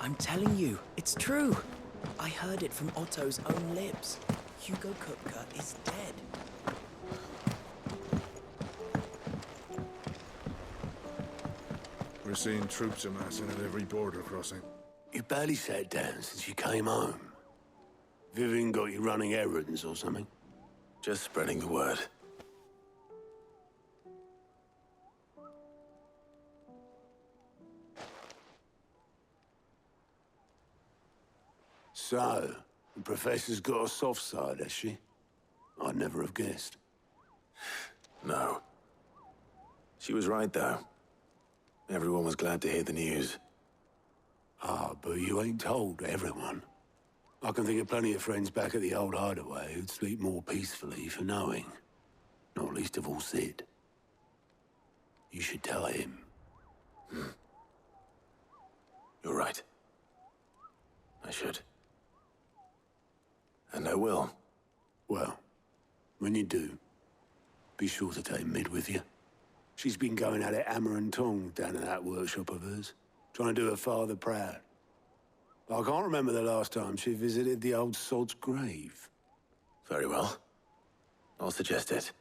I'm telling you, it's true. I heard it from Otto's own lips. Hugo Kupka is dead. We're seeing troops amassing at every border crossing. You barely sat down since you came home. Vivian got you running errands or something? Just spreading the word. So, the Professor's got a soft side, has she? I'd never have guessed. No. She was right, though. Everyone was glad to hear the news. Ah, but you ain't told everyone. I can think of plenty of friends back at the old hideaway who'd sleep more peacefully for knowing. Not least of all Sid. You should tell him. You're right. I should. And I will. Well, when you do, be sure to take Mid with you. She's been going at it hammer and tong down in that workshop of hers, trying to do her father proud. I can't remember the last time she visited the old sod's grave. Very well. I'll suggest it.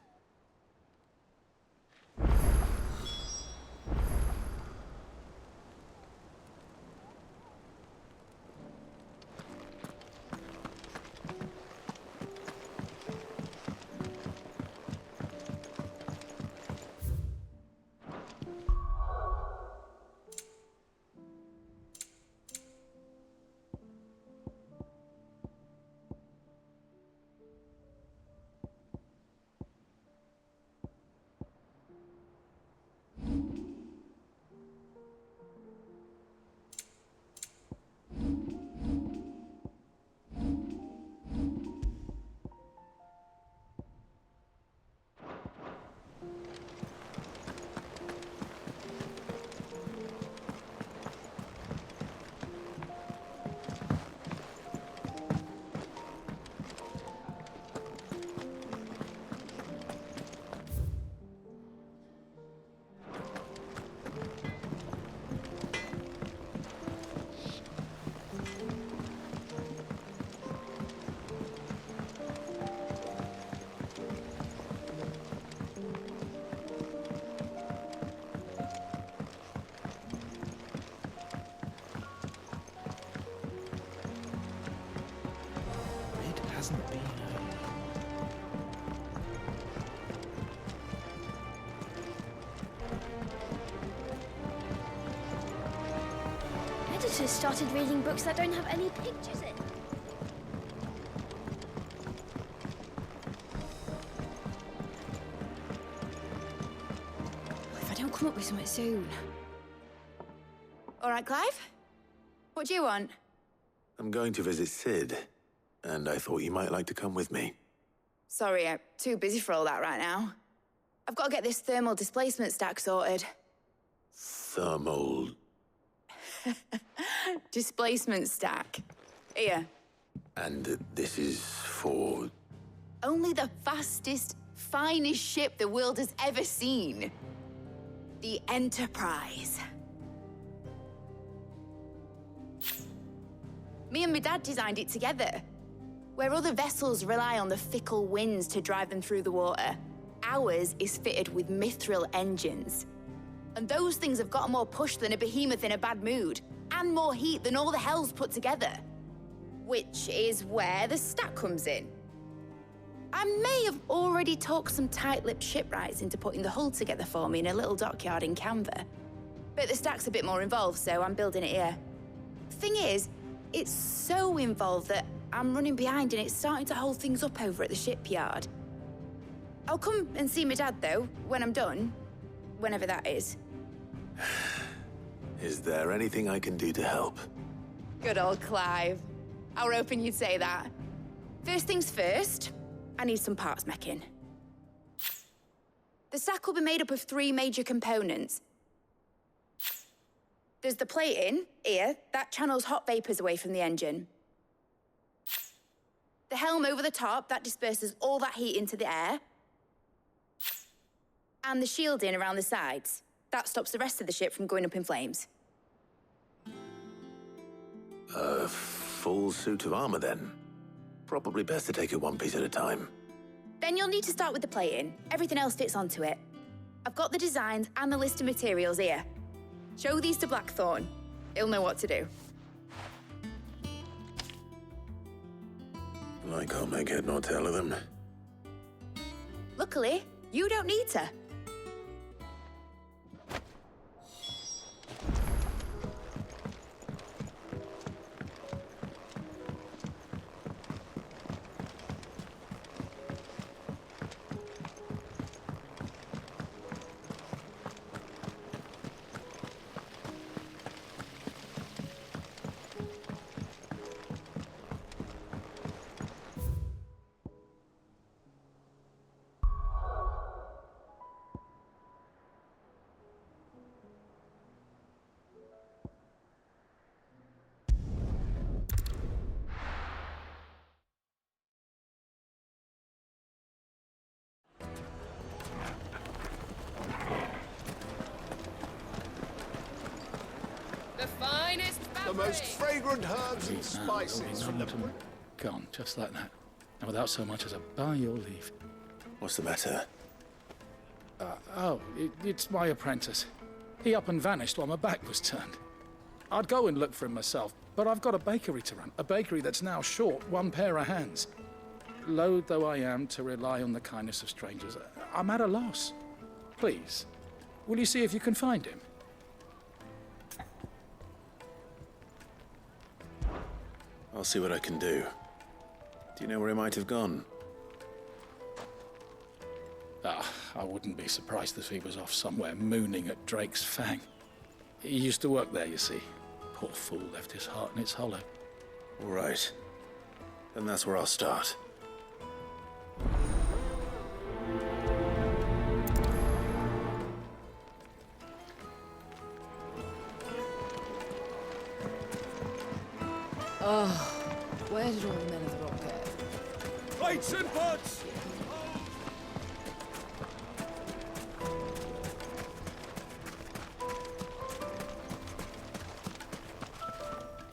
Hasn't been Editors started reading books that don't have any pictures in. If I don't come up with something soon. All right, Clive? What do you want? I'm going to visit Sid, and I thought you might like to come with me. Sorry, I'm too busy for all that right now. I've got to get this thermal displacement stack sorted. Thermal... Displacement stack. Here. And this is for... Only the fastest, finest ship the world has ever seen. The Enterprise. Me and my dad designed it together. Where other vessels rely on the fickle winds to drive them through the water, ours is fitted with mithril engines. And those things have got more push than a behemoth in a bad mood, and more heat than all the hells put together. Which is where the stack comes in. I may have already talked some tight-lipped shipwrights into putting the hull together for me in a little dockyard in Canva. But the stack's a bit more involved, so I'm building it here. Thing is, it's so involved that I'm running behind and it's starting to hold things up over at the shipyard. I'll come and see my dad, though, when I'm done. Whenever that is. Is there anything I can do to help? Good old Clive. I were hoping you'd say that. First things first, I need some parts meching. The stack will be made up of 3 major components. There's the plating, here, that channels hot vapors away from the engine. The helm over the top, that disperses all that heat into the air. And the shielding around the sides. That stops the rest of the ship from going up in flames. full suit of armor then. Probably best to take it one piece at a time. Then you'll need to start with the plating. Everything else fits onto it. I've got the designs and the list of materials here. Show these to Blackthorn. He'll know what to do. I can't make head nor tail of them. Luckily, you don't need to. The most fragrant herbs and spices from the... Gone, just like that. And without so much as a by your leave. What's the matter? It's my apprentice. He up and vanished while my back was turned. I'd go and look for him myself, but I've got a bakery to run. A bakery that's now short one pair of hands. Loath though I am to rely on the kindness of strangers, I'm at a loss. Please, will you see if you can find him? I'll see what I can do. Do you know where he might have gone? I wouldn't be surprised if he was off somewhere mooning at Drake's Fang. He used to work there, you see. Poor fool left his heart in its hollow. All right. Then that's where I'll start. Where did all the men of the rock go? Plates and pots!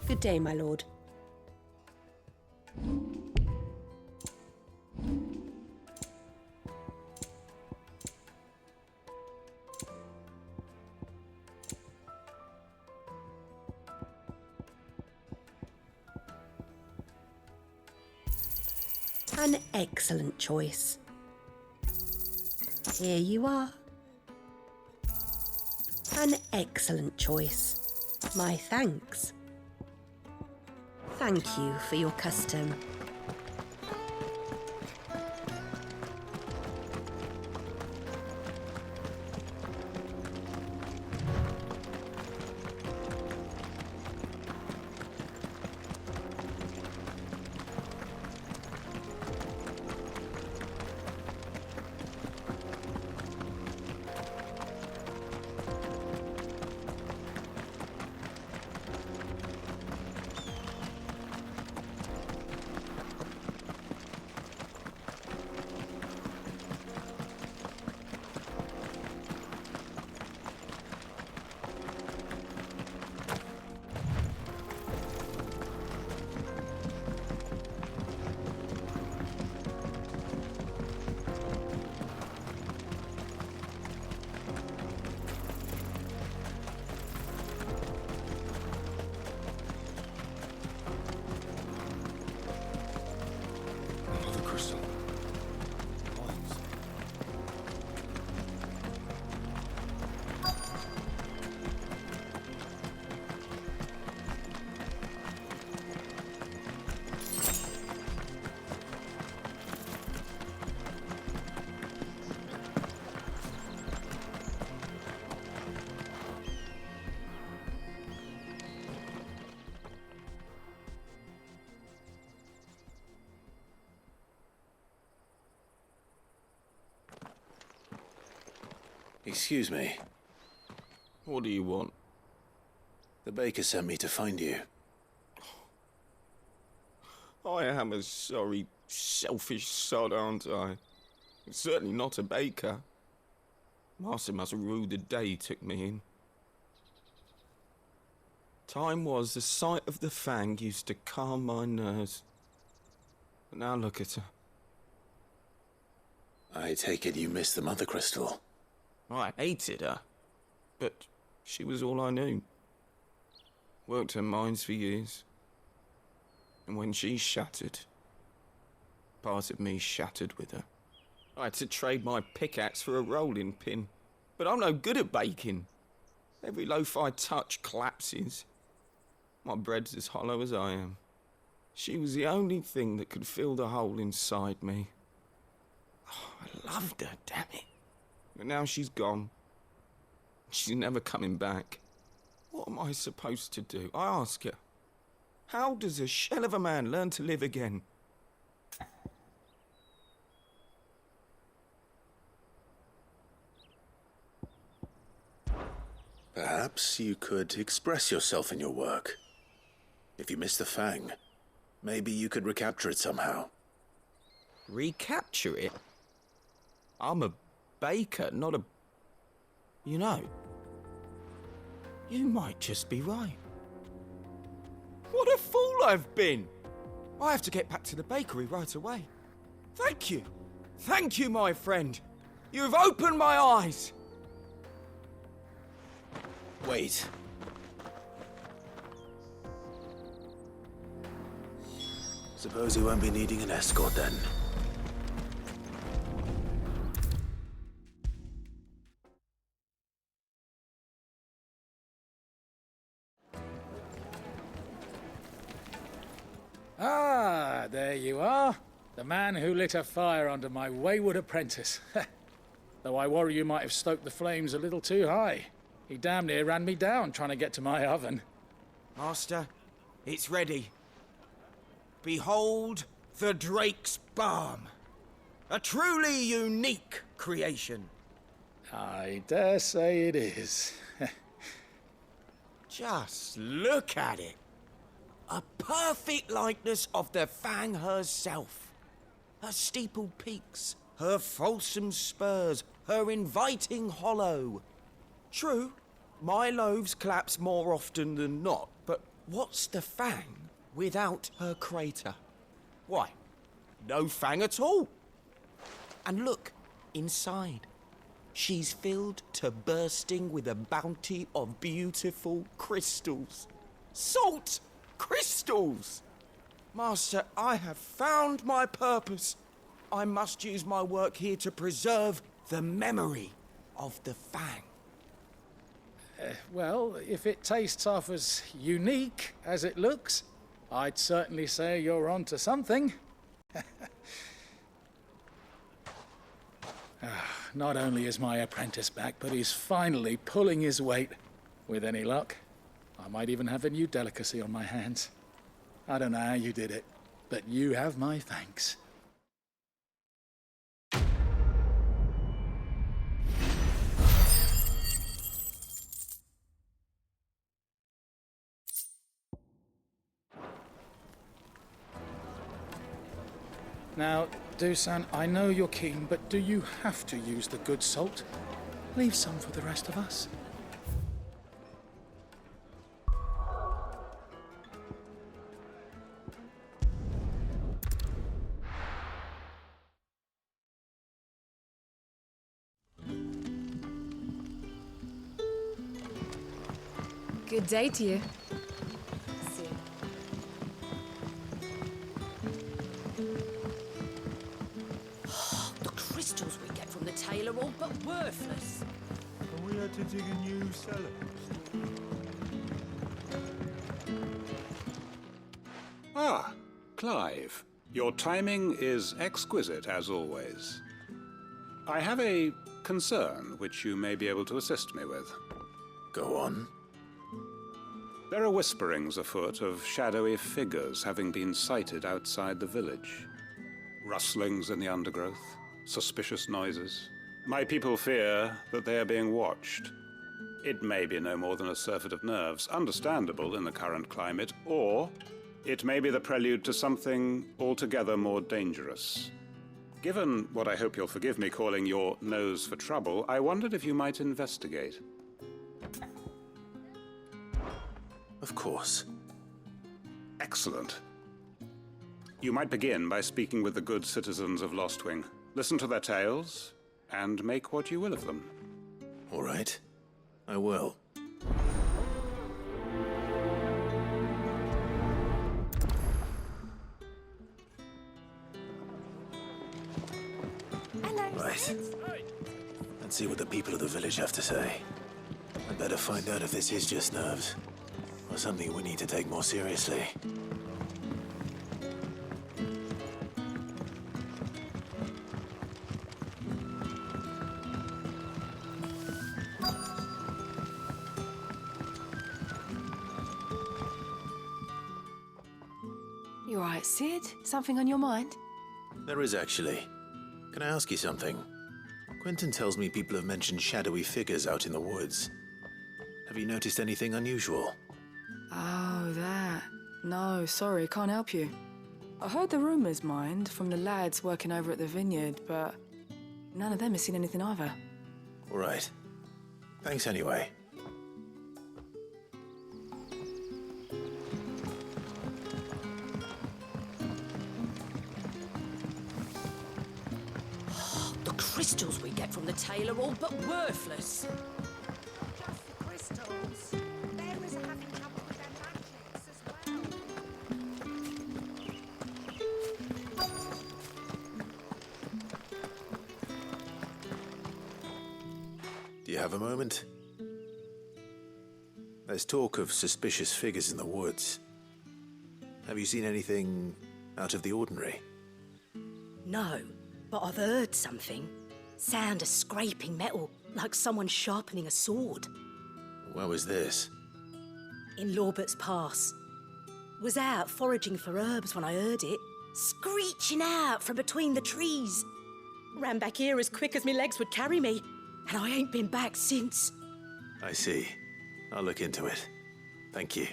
Good day, my lord. An excellent choice. Here you are. An excellent choice. My thanks. Thank you for your custom. Excuse me. What do you want? The baker sent me to find you. I am a sorry, selfish sod, aren't I? Certainly not a baker. Master must have ruled the day he took me in. Time was the sight of the Fang used to calm my nerves. But now look at her. I take it you missed the Mother Crystal. I hated her, but she was all I knew. Worked her mines for years. And when she shattered, part of me shattered with her. I had to trade my pickaxe for a rolling pin. But I'm no good at baking. Every loaf I touch collapses. My bread's as hollow as I am. She was the only thing that could fill the hole inside me. Oh, I loved her, damn it. But now she's gone. She's never coming back. What am I supposed to do? I ask her. How does a shell of a man learn to live again? Perhaps you could express yourself in your work. If you miss the Fang, maybe you could recapture it somehow. Recapture it? I'm a baker, not a... You know, you might just be right. What a fool I've been! I have to get back to the bakery right away. Thank you. Thank you, my friend. You've opened my eyes. Wait. Suppose you won't be needing an escort then. Ah, there you are. The man who lit a fire under my wayward apprentice. Though I worry you might have stoked the flames a little too high. He damn near ran me down trying to get to my oven. Master, it's ready. Behold the Drake's Balm. A truly unique creation. I dare say it is. Just look at it. A perfect likeness of the Fang herself. Her steepled peaks, her fulsome spurs, her inviting hollow. True, my loaves collapse more often than not, but what's the Fang without her crater? Why, no Fang at all. And look, inside. She's filled to bursting with a bounty of beautiful crystals. Salt crystals! Master, I have found my purpose. I must use my work here to preserve the memory of the Fang. Well, if it tastes half as unique as it looks, I'd certainly say you're onto something. Not only is my apprentice back, but he's finally pulling his weight. With any luck, I might even have a new delicacy on my hands. I don't know how you did it, but you have my thanks. Now, Dusan, I know you're keen, but do you have to use the good salt? Leave some for the rest of us. Good day to you. The crystals we get from the tail are all but worthless. And we had to dig a new cellar. Ah, Clive. Your timing is exquisite, as always. I have a concern which you may be able to assist me with. Go on. There are whisperings afoot of shadowy figures having been sighted outside the village. Rustlings in the undergrowth, suspicious noises. My people fear that they are being watched. It may be no more than a surfeit of nerves, understandable in the current climate, or it may be the prelude to something altogether more dangerous. Given what I hope you'll forgive me calling your nose for trouble, I wondered if you might investigate. Of course. Excellent. You might begin by speaking with the good citizens of Lostwing. Listen to their tales, and make what you will of them. All right. I will. Right. Let's see what the people of the village have to say. I'd better find out if this is just nerves, or something we need to take more seriously. You all right, Sid? Something on your mind? There is actually. Can I ask you something? Quentin tells me people have mentioned shadowy figures out in the woods. Have you noticed anything unusual? Oh, that. No, sorry, can't help you. I heard the rumours, mind, from the lads working over at the vineyard, but none of them has seen anything either. All right. Thanks anyway. The crystals we get from the tail are all but worthless. Just the crystals. Bearers are having trouble with their magics as well. Do you have a moment? There's talk of suspicious figures in the woods. Have you seen anything out of the ordinary? No, but I've heard something. Sound of scraping metal, like someone sharpening a sword. Where was this? In Lorbert's Pass. Was out foraging for herbs when I heard it, screeching out from between the trees. Ran back here as quick as my legs would carry me, and I ain't been back since. I see. I'll look into it. Thank you.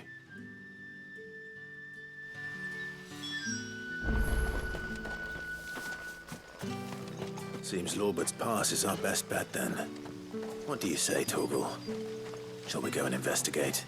Seems Lorbert's Pass is our best bet then. What do you say, Torgal? Shall we go and investigate?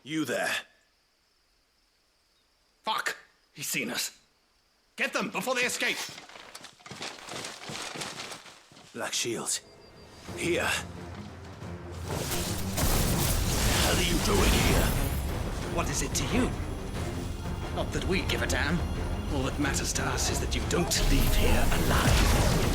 You there. Fuck! He's seen us. Get them before they escape! Black Shield. Here. What the hell are you doing here? What is it to you? Not that we give a damn. All that matters to us is that you don't leave here alive.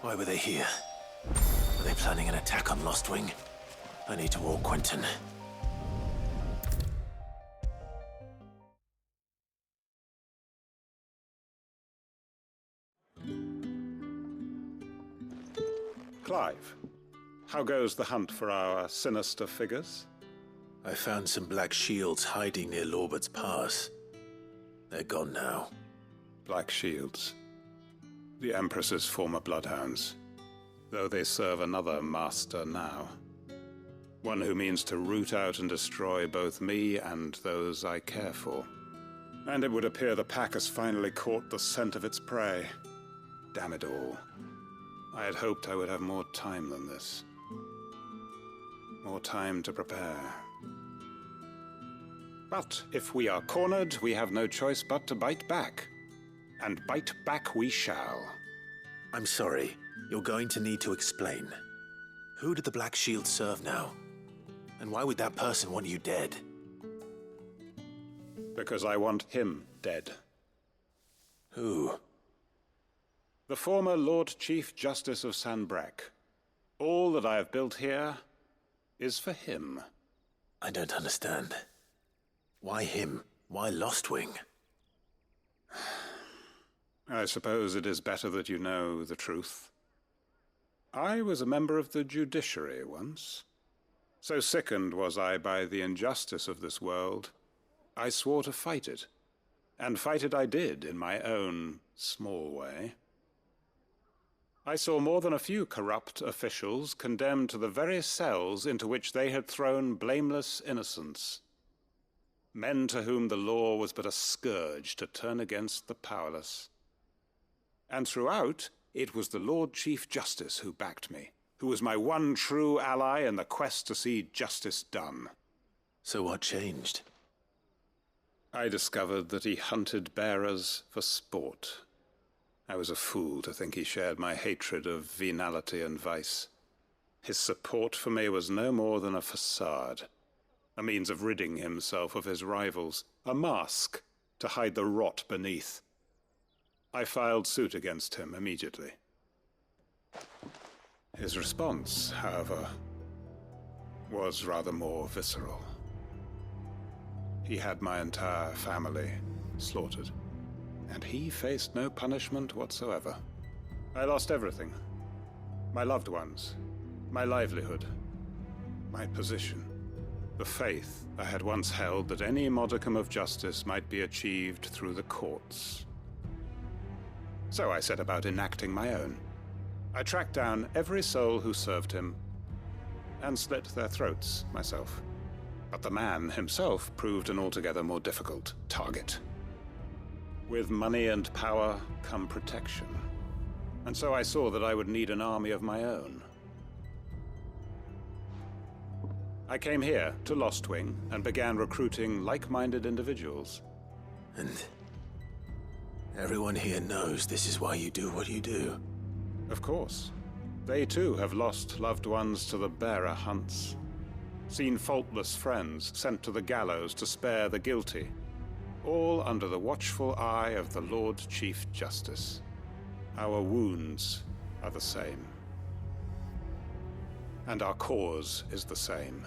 Why were they here? Are they planning an attack on Lostwing? I need to warn Quentin. Clive, how goes the hunt for our sinister figures? I found some black shields hiding near Lorbert's Pass. They're gone now. Black Shields. The Empress's former bloodhounds. Though they serve another master now. One who means to root out and destroy both me and those I care for. And it would appear the pack has finally caught the scent of its prey. Damn it all. I had hoped I would have more time than this. More time to prepare. But if we are cornered, we have no choice but to bite back. And bite back we shall. I'm sorry. You're going to need to explain. Who did the Black Shield serve now? And why would that person want you dead? Because I want him dead. Who? The former Lord Chief Justice of Sanbreque. All that I have built here is for him. I don't understand. Why him? Why Lostwing? I suppose it is better that you know the truth. I was a member of the judiciary once. So sickened was I by the injustice of this world, I swore to fight it. And fight it I did in my own small way. I saw more than a few corrupt officials condemned to the very cells into which they had thrown blameless innocents. Men to whom the law was but a scourge to turn against the powerless. And throughout, it was the Lord Chief Justice who backed me, who was my one true ally in the quest to see justice done. So what changed? I discovered that he hunted bearers for sport. I was a fool to think he shared my hatred of venality and vice. His support for me was no more than a facade, a means of ridding himself of his rivals, a mask to hide the rot beneath. I filed suit against him immediately. His response, however, was rather more visceral. He had my entire family slaughtered, and he faced no punishment whatsoever. I lost everything. My loved ones, my livelihood, my position, the faith I had once held that any modicum of justice might be achieved through the courts. So I set about enacting my own. I tracked down every soul who served him, and slit their throats myself. But the man himself proved an altogether more difficult target. With money and power come protection. And so I saw that I would need an army of my own. I came here to Lostwing and began recruiting like-minded individuals. And everyone here knows this is why you do what you do. Of course. They too have lost loved ones to the bearer hunts. Seen faultless friends sent to the gallows to spare the guilty. All under the watchful eye of the Lord Chief Justice. Our wounds are the same. And our cause is the same.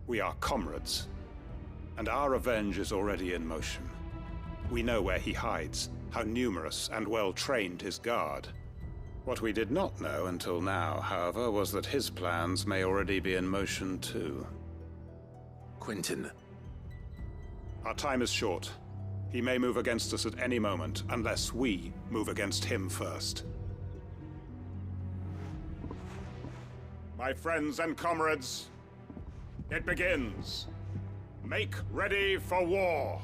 We are comrades. And our revenge is already in motion. We know where he hides, how numerous and well-trained his guard. What we did not know until now, however, was that his plans may already be in motion too. Quentin. Our time is short. He may move against us at any moment, unless we move against him first. My friends and comrades, it begins. Make ready for war.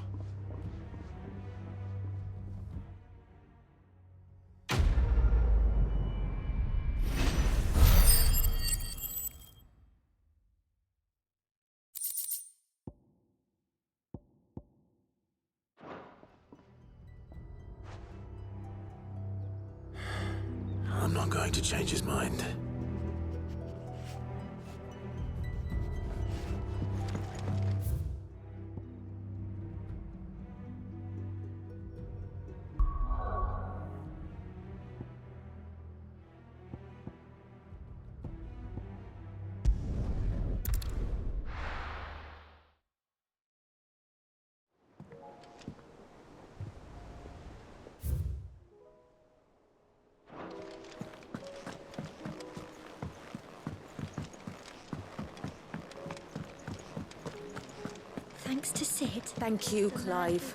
I'm not going to change his mind. Thanks to Sid. Thank you, Clive.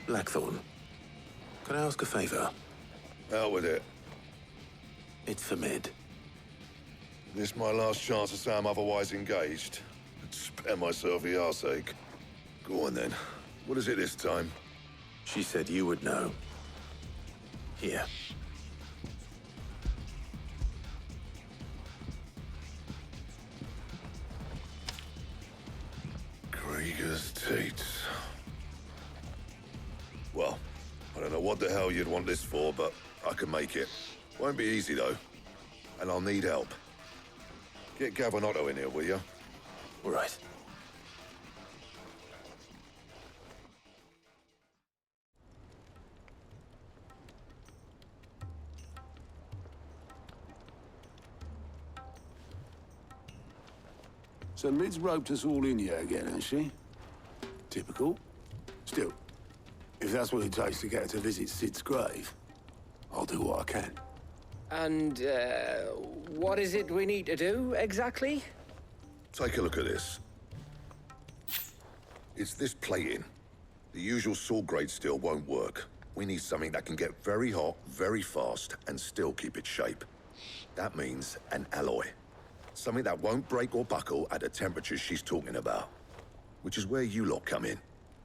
Blackthorn, can I ask a favor? Out with it. It's for Mid. This my last chance to say I'm otherwise engaged. Spare myself the arseache. Go on then. What is it this time? She said you would know. Here. Krieger's teats. Well, I don't know what the hell you'd want this for, but I can make it. Won't be easy, though. And I'll need help. Get Gavin-Otto in here, will you? All right. So Mid's roped us all in here again, has she? Typical. Still, if that's what it takes to get her to visit Sid's grave, I'll do what I can. And, what is it we need to do, exactly? Take a look at this. It's this plating. The usual saw grade steel won't work. We need something that can get very hot, very fast, and still keep its shape. That means an alloy. Something that won't break or buckle at the temperatures she's talking about. Which is where you lot come in.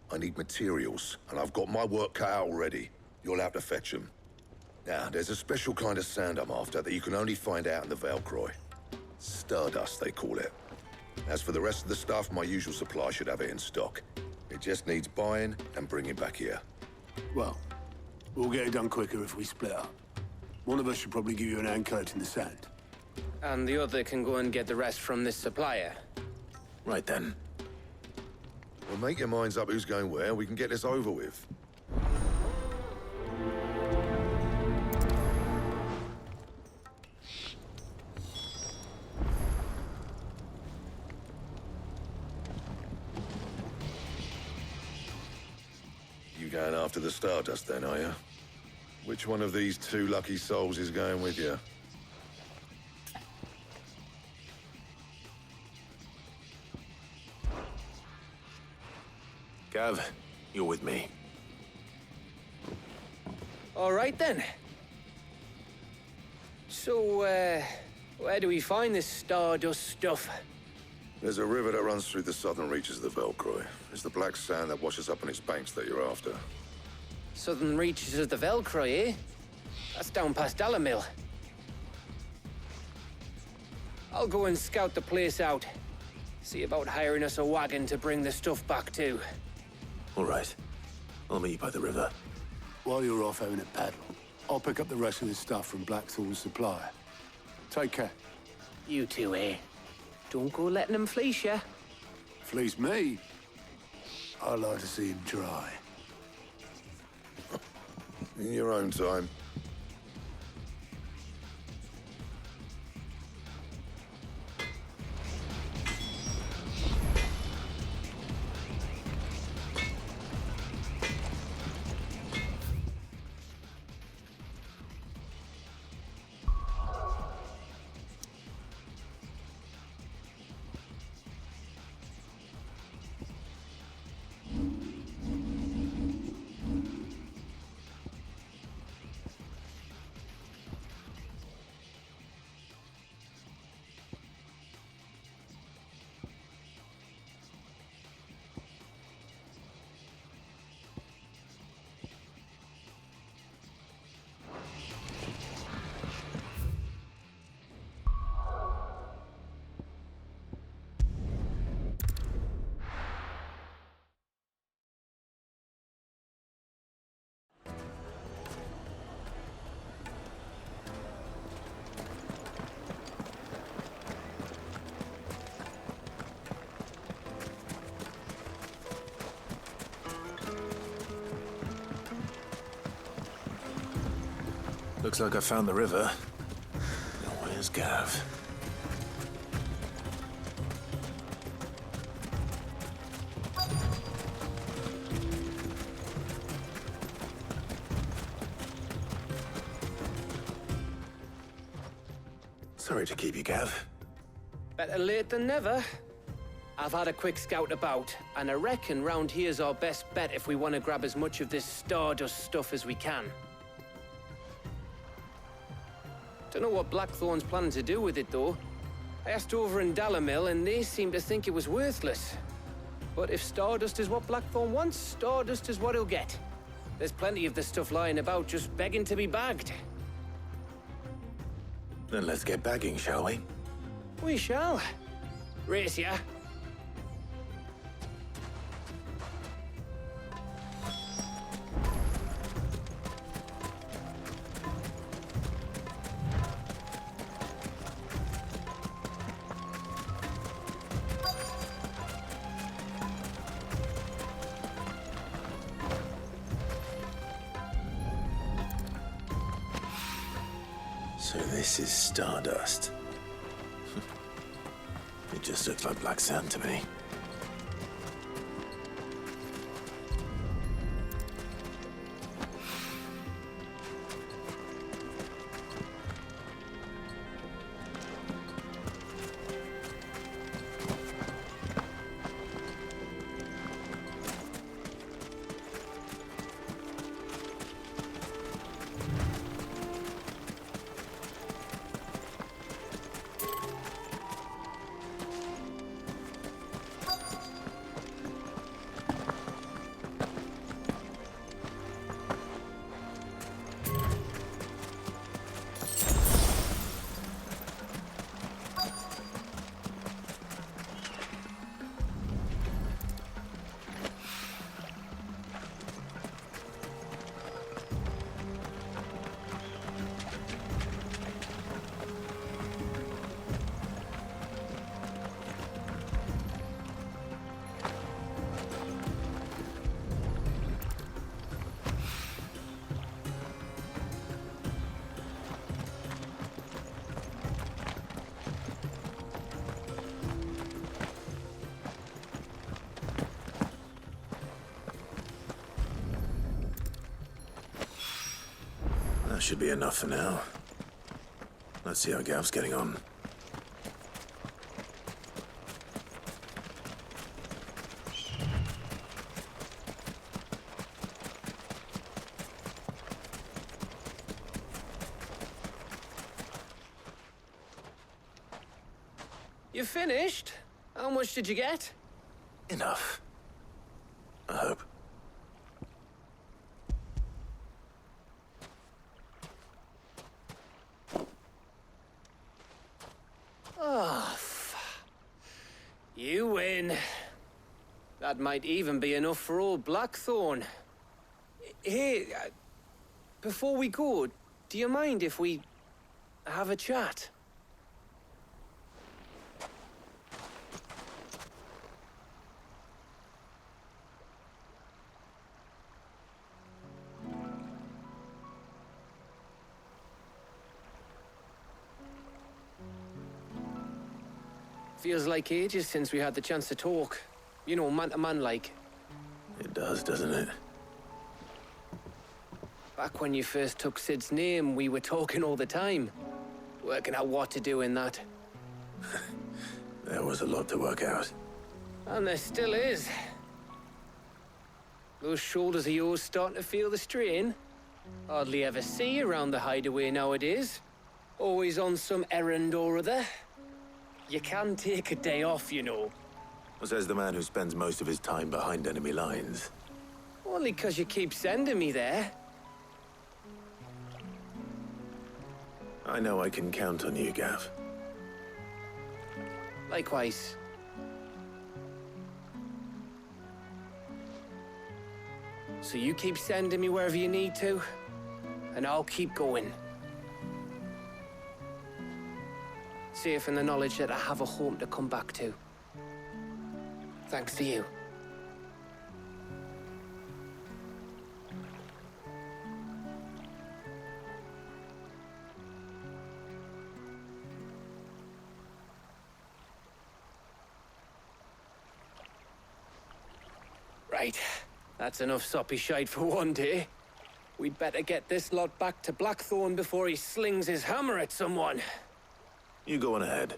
I need materials, and I've got my work cut out already. You'll have to fetch them. Now, there's a special kind of sand I'm after that you can only find out in the Valcroy. Stardust, they call it. As for the rest of the stuff, my usual supply should have it in stock. It just needs buying and bringing back here. Well, we'll get it done quicker if we split up. One of us should probably give you an hand coating the sand. And the other can go and get the rest from this supplier. Right then. Well, make your minds up who's going where, and we can get this over with. You going after the Stardust then, are you? Which one of these two lucky souls is going with you? Gav, you're with me. All right, then. So, where do we find this Stardust stuff? There's a river that runs through the southern reaches of the Valcroy. It's the black sand that washes up on its banks that you're after. Southern reaches of the Valcroy, eh? That's down past Alamill. I'll go and scout the place out. See about hiring us a wagon to bring the stuff back to. All right. I'll meet you by the river. While you're off having a paddle, I'll pick up the rest of the stuff from Blackthorn's supplier. Take care. You two, eh? Don't go letting them fleece ya. Fleece me? I like to see him try. In your own time. Looks like I found the river. Now where's Gav? Sorry to keep you, Gav. Better late than never. I've had a quick scout about, and I reckon round here's our best bet if we want to grab as much of this Stardust stuff as we can. Don't know what Blackthorn's planning to do with it, though. I asked over in Dalamil, and they seem to think it was worthless. But if Stardust is what Blackthorn wants, Stardust is what he'll get. There's plenty of this stuff lying about, just begging to be bagged. Then let's get bagging, shall we? We shall. Race ya. So this is Stardust. It just looks like black sand to me. That should be enough for now. Let's see how Gav's getting on. You finished? How much did you get? Enough. I hope. Oh, you win. That might even be enough for old Blackthorn. Hey, before we go, do you mind if we have a chat? Feels like ages since we had the chance to talk. You know, man to man like. It does, doesn't it? Back when you first took Sid's name, we were talking all the time. Working out what to do in that. There was a lot to work out. And there still is. Those shoulders of yours starting to feel the strain. Hardly ever see you around the hideaway nowadays. Always on some errand or other. You can take a day off, you know. Says the man who spends most of his time behind enemy lines. Only 'cause you keep sending me there. I know I can count on you, Gav. Likewise. So you keep sending me wherever you need to, and I'll keep going. Safe in the knowledge that I have a home to come back to. Thanks to you. Right. That's enough soppy shite for one day. We'd better get this lot back to Blackthorn before he slings his hammer at someone. You go on ahead.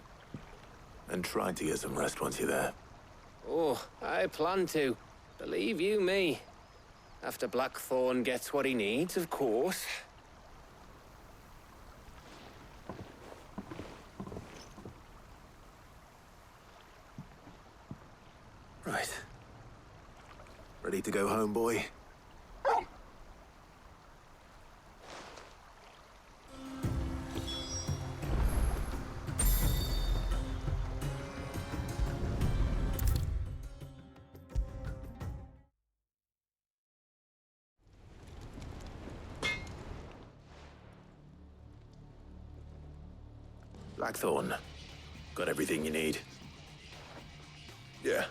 And try to get some rest once you're there. Oh, I plan to. Believe you me. After Blackthorn gets what he needs, of course. Right. Ready to go home, boy? Blackthorn. Got everything you need? Yeah.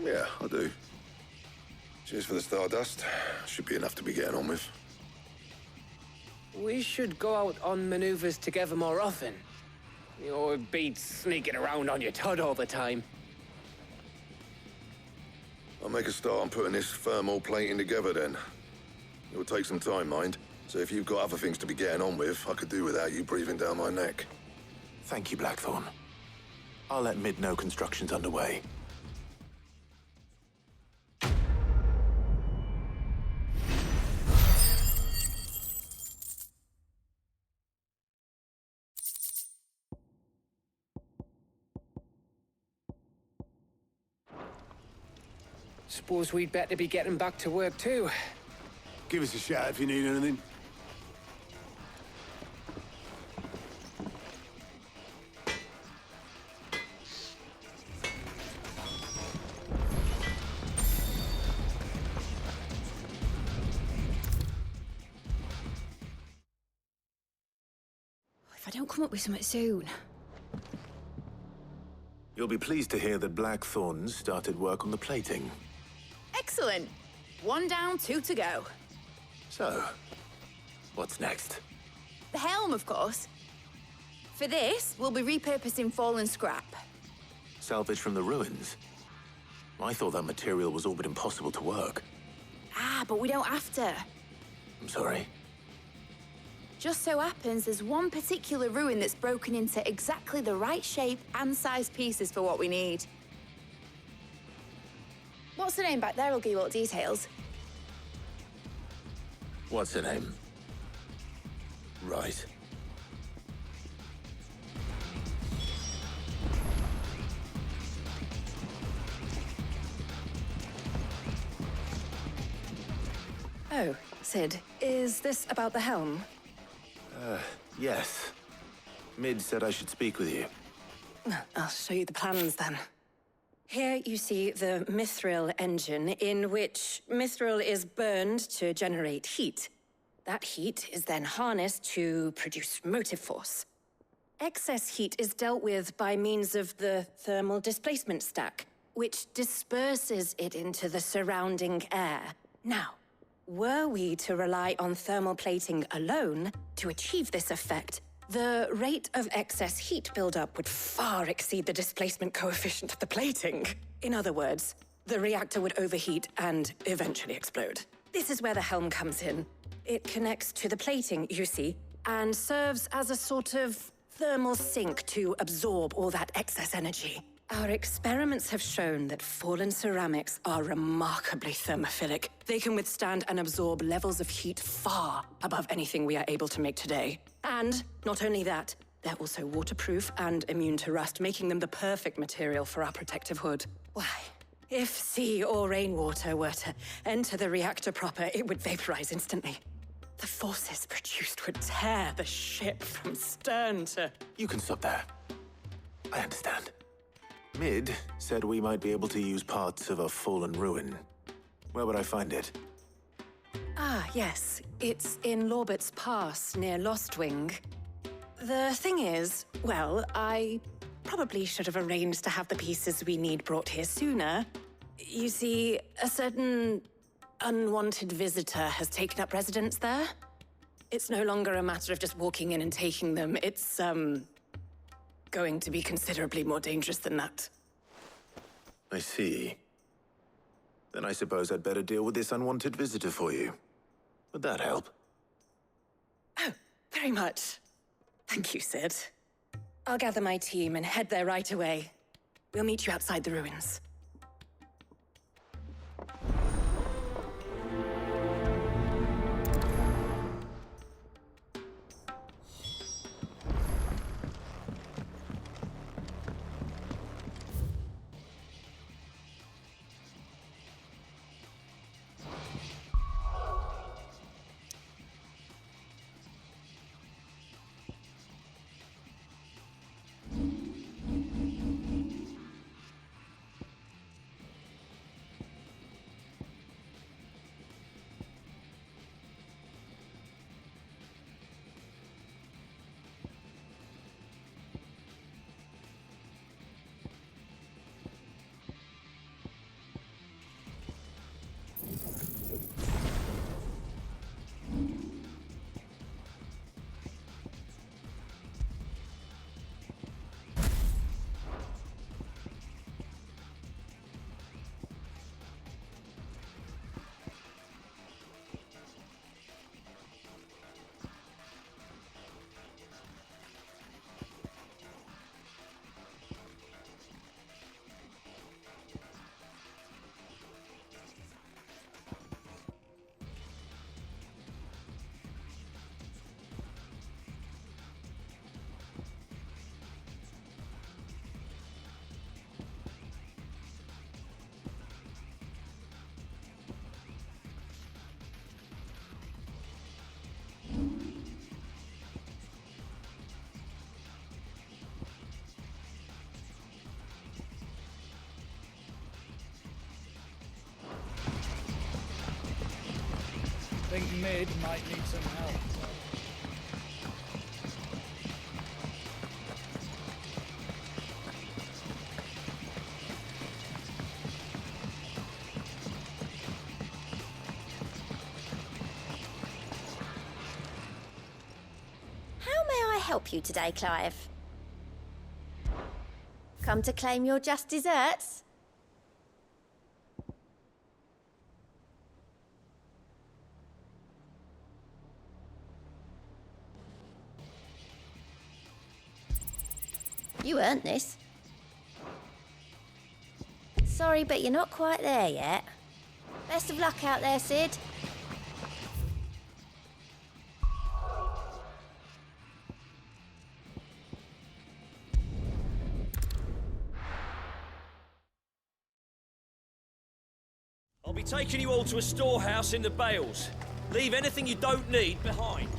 Yeah, I do. Cheers for the stardust. Should be enough to be getting on with. We should go out on maneuvers together more often. You know, it beats sneaking around on your tud all the time. I'll make a start on putting this thermal plating together then. It will take some time, mind. So if you've got other things to be getting on with, I could do without you breathing down my neck. Thank you, Blackthorn. I'll let Mid know construction's underway. Suppose we'd better be getting back to work too. Give us a shout if you need anything. If I don't come up with something soon. You'll be pleased to hear that Blackthorn started work on the plating. Excellent. 1 down, 2 to go. So, what's next? The helm, of course. For this, we'll be repurposing fallen scrap. Salvage from the ruins? I thought that material was all but impossible to work. Ah, but we don't have to. I'm sorry. Just so happens there's one particular ruin that's broken into exactly the right shape and size pieces for what we need. What's the name back there? I'll give you all the details. What's her name? Right. Oh, Sid, is this about the helm? Yes. Mid said I should speak with you. I'll show you the plans then. Here you see the mithril engine, in which mithril is burned to generate heat. That heat is then harnessed to produce motive force. Excess heat is dealt with by means of the thermal displacement stack, which disperses it into the surrounding air. Now, were we to rely on thermal plating alone to achieve this effect, the rate of excess heat buildup would far exceed the displacement coefficient of the plating. In other words, the reactor would overheat and eventually explode. This is where the helm comes in. It connects to the plating, you see, and serves as a sort of thermal sink to absorb all that excess energy. Our experiments have shown that fallen ceramics are remarkably thermophilic. They can withstand and absorb levels of heat far above anything we are able to make today. And not only that, they're also waterproof and immune to rust, making them the perfect material for our protective hood. Why, if sea or rainwater were to enter the reactor proper, it would vaporize instantly. The forces produced would tear the ship from stern to... You can stop there. I understand. Mid said we might be able to use parts of a fallen ruin. Where would I find it? Ah, yes. It's in Lorbert's Pass, near Lostwing. The thing is, well, I probably should have arranged to have the pieces we need brought here sooner. You see, a certain unwanted visitor has taken up residence there. It's no longer a matter of just walking in and taking them. It's, going to be considerably more dangerous than that. I see. Then I suppose I'd better deal with this unwanted visitor for you. Would that help? Oh, very much. Thank you, Sid. I'll gather my team and head there right away. We'll meet you outside the ruins. I think Mid might need some help. How may I help you today, Clive? Come to claim your just desserts? You earned this. Sorry, but you're not quite there yet. Best of luck out there, Sid. I'll be taking you all to a storehouse in the Bales. Leave anything you don't need behind.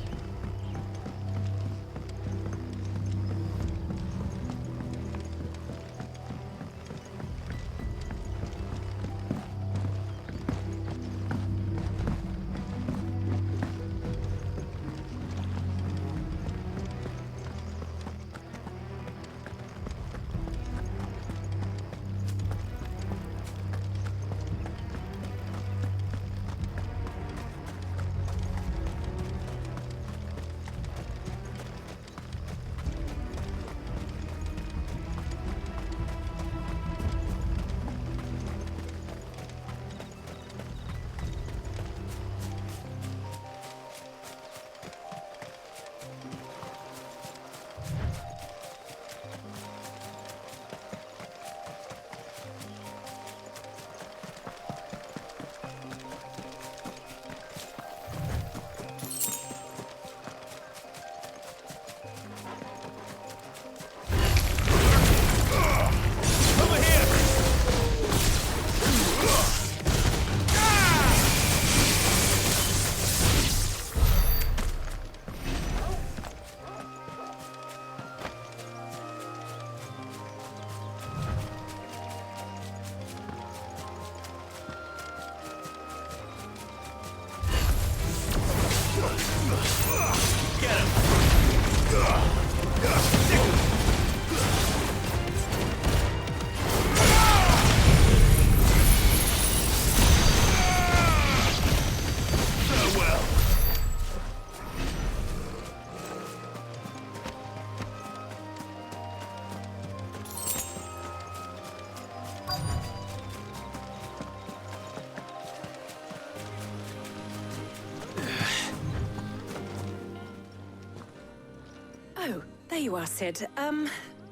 Oh, there you are, Sid.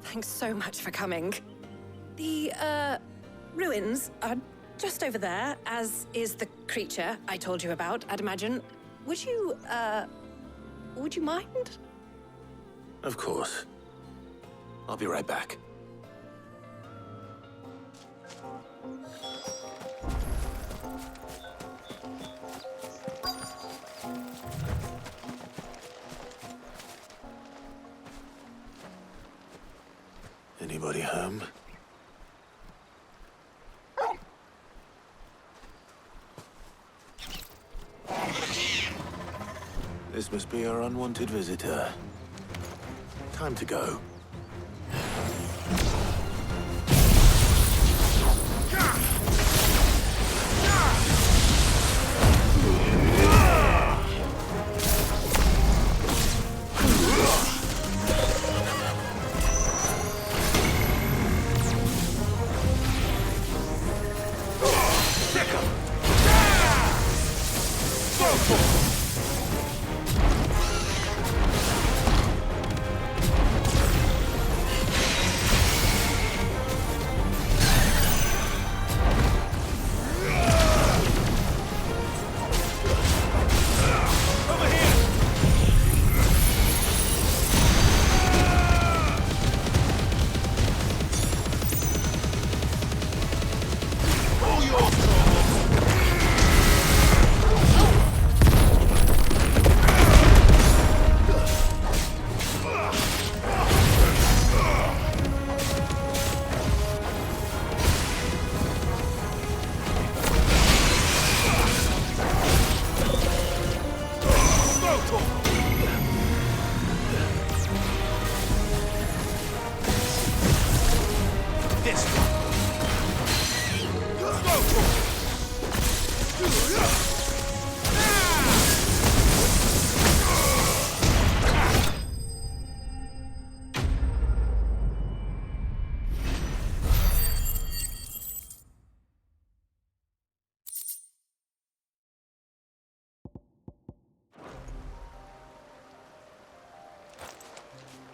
Thanks so much for coming. The, ruins are just over there, as is the creature I told you about, I'd imagine. Would you mind? Of course. I'll be right back. Anybody home? This must be our unwanted visitor. Time to go.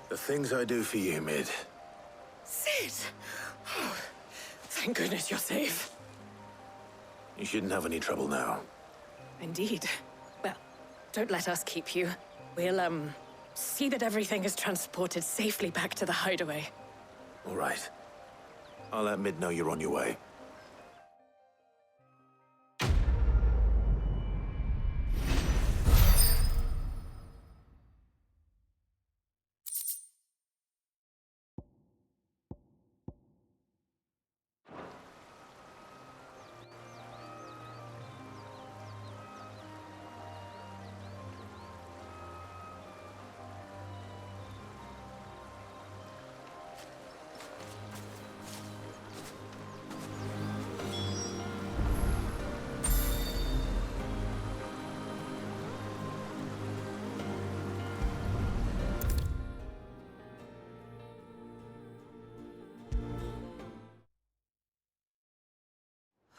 The things I do for you, Mid. Sid! Oh, thank goodness you're safe. You shouldn't have any trouble now. Indeed. Well, don't let us keep you. We'll, see that everything is transported safely back to the hideaway. All right. I'll let Mid know you're on your way.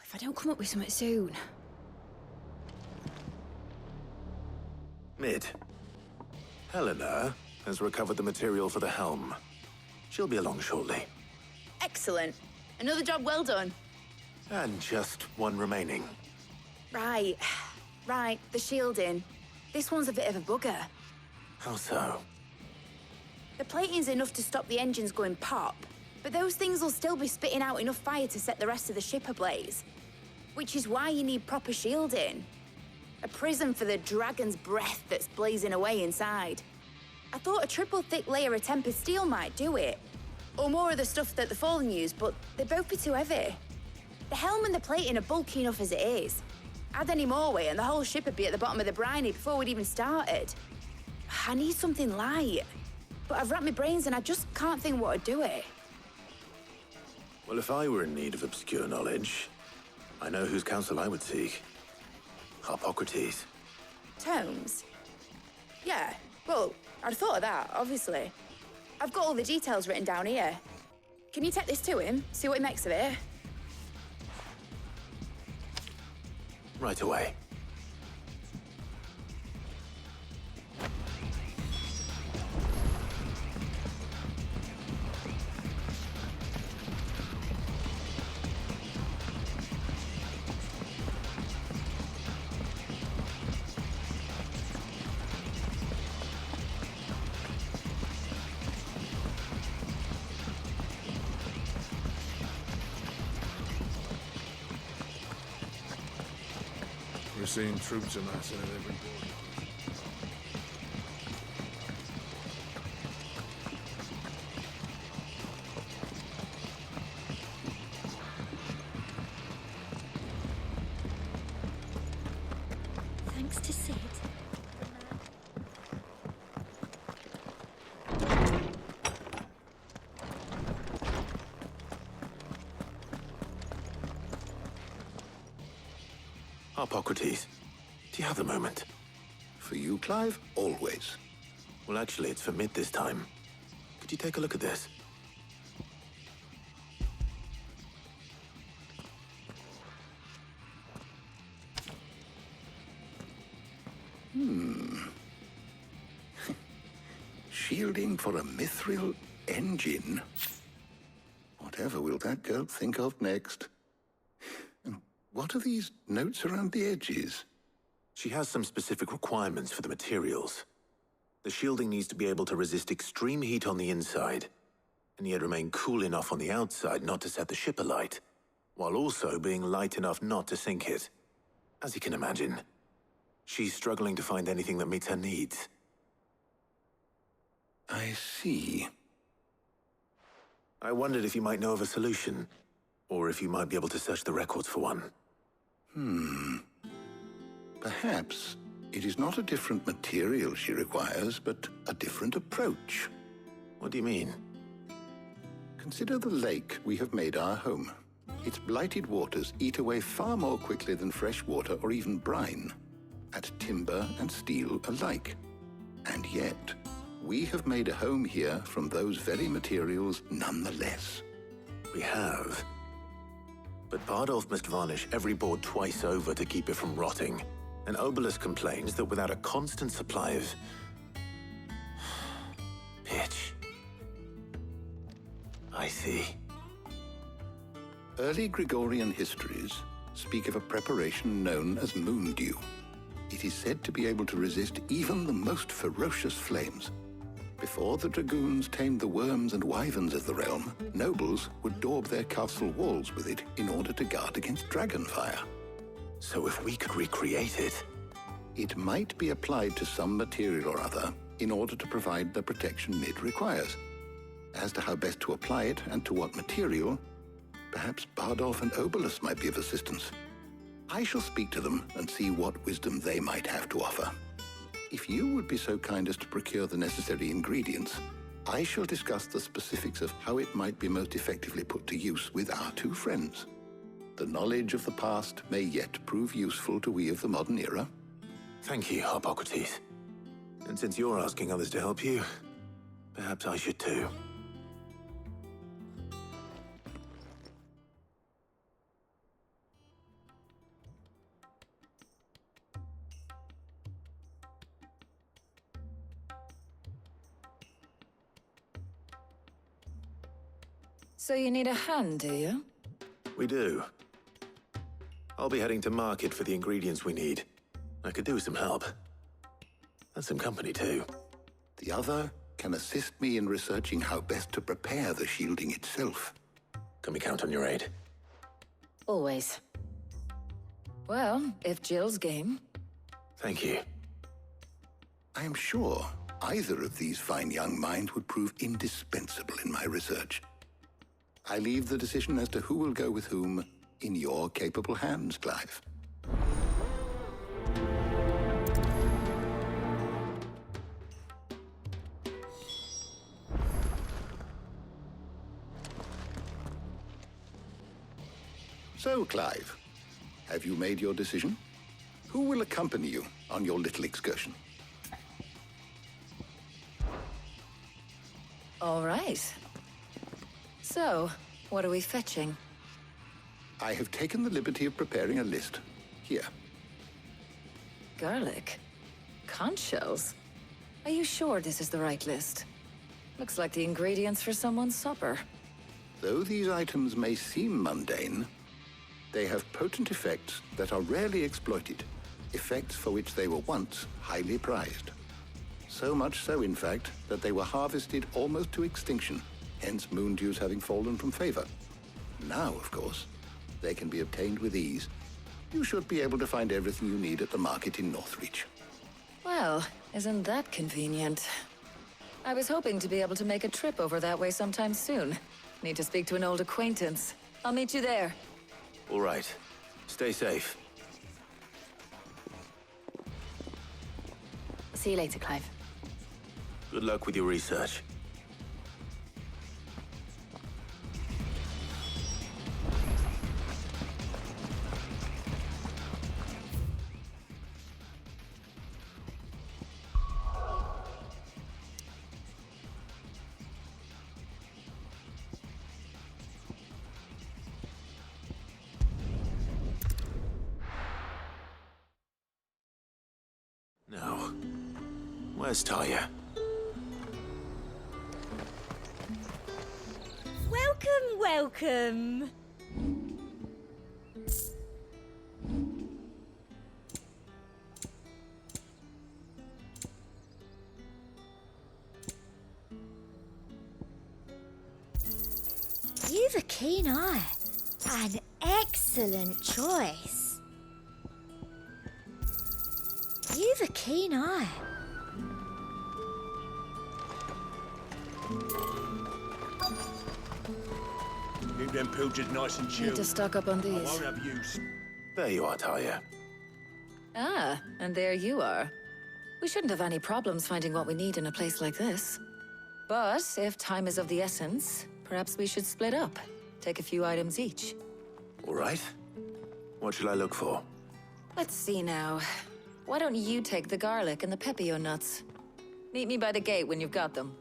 If I don't come up with something soon. Mid. Helena has recovered the material for the helm. She'll be along shortly. Excellent. Another job well done. And just one remaining. Right. Right, the shielding. This one's a bit of a bugger. How so? The plating's enough to stop the engines going pop, but those things will still be spitting out enough fire to set the rest of the ship ablaze. Which is why you need proper shielding. A prison for the dragon's breath that's blazing away inside. I thought a triple thick layer of tempered steel might do it. Or more of the stuff that the Fallen use, but they'd both be too heavy. The helm and the plating are bulky enough as it is. Add any more weight and the whole ship would be at the bottom of the briny before we'd even started. I need something light. But I've racked my brains and I just can't think what would do it. Well, if I were in need of obscure knowledge, I know whose counsel I would seek. Harpocrates. Tomes? Yeah, well, I'd thought of that, obviously. I've got all the details written down here. Can you take this to him, see what he makes of it? Right away. seen troops amassing at every border. Thanks to Sid. Hippocrates, do you have a moment? For you, Clive? Always. Well, actually, it's for mid this time. Could you take a look at this? Shielding for a mithril engine? Whatever will that girl think of next? And what are these notes around the edges? She has some specific requirements for the materials. The shielding needs to be able to resist extreme heat on the inside, and yet remain cool enough on the outside not to set the ship alight, while also being light enough not to sink it. As you can imagine, she's struggling to find anything that meets her needs. I see. I wondered if you might know of a solution, or if you might be able to search the records for one. Perhaps it is not a different material she requires, but a different approach. What do you mean? Consider the lake we have made our home. Its blighted waters eat away far more quickly than fresh water or even brine, at timber and steel alike. And yet, we have made a home here from those very materials nonetheless. We have. But Bardolph must varnish every board twice over to keep it from rotting. And Obelus complains that without a constant supply of pitch. I see. Early Gregorian histories speak of a preparation known as moon dew. It is said to be able to resist even the most ferocious flames. Before the dragoons tamed the worms and wyverns of the realm, nobles would daub their castle walls with it in order to guard against dragonfire. So if we could recreate it... It might be applied to some material or other in order to provide the protection Mid requires. As to how best to apply it and to what material, perhaps Bardolph and Obelus might be of assistance. I shall speak to them and see what wisdom they might have to offer. If you would be so kind as to procure the necessary ingredients, I shall discuss the specifics of how it might be most effectively put to use with our two friends. The knowledge of the past may yet prove useful to we of the modern era. Thank you, Hippocrates. And since you're asking others to help you, perhaps I should too. So you need a hand, do you? We do. I'll be heading to market for the ingredients we need. I could do with some help. And some company, too. The other can assist me in researching how best to prepare the shielding itself. Can we count on your aid? Always. Well, if Jill's game. Thank you. I am sure either of these fine young minds would prove indispensable in my research. I leave the decision as to who will go with whom in your capable hands, Clive. So, Clive, have you made your decision? Who will accompany you on your little excursion? All right. So, what are we fetching? I have taken the liberty of preparing a list. Here. Garlic? Conch shells? Are you sure this is the right list? Looks like the ingredients for someone's supper. Though these items may seem mundane, they have potent effects that are rarely exploited, effects for which they were once highly prized. So much so, in fact, that they were harvested almost to extinction, hence moon dews having fallen from favor. Now, of course, they can be obtained with ease. you should be able to find everything you need at the market in Northreach. Well, isn't that convenient? I was hoping to be able to make a trip over that way sometime soon. Need to speak to an old acquaintance. I'll meet you there. All right. Stay safe. See you later, Clive. Good luck with your research. Now, where's Talia? Welcome, welcome. You've a keen eye. An excellent choice. You've a keen eye. Keep them pilchards nice and chilled. Need to stock up on I these. won't have use. There you are, Talia. Ah, and there you are. We shouldn't have any problems finding what we need in a place like this. But if time is of the essence, perhaps we should split up. Take a few items each. All right. What should I look for? Let's see now. Why don't you take the garlic and the pepio nuts? Meet me by the gate when you've got them.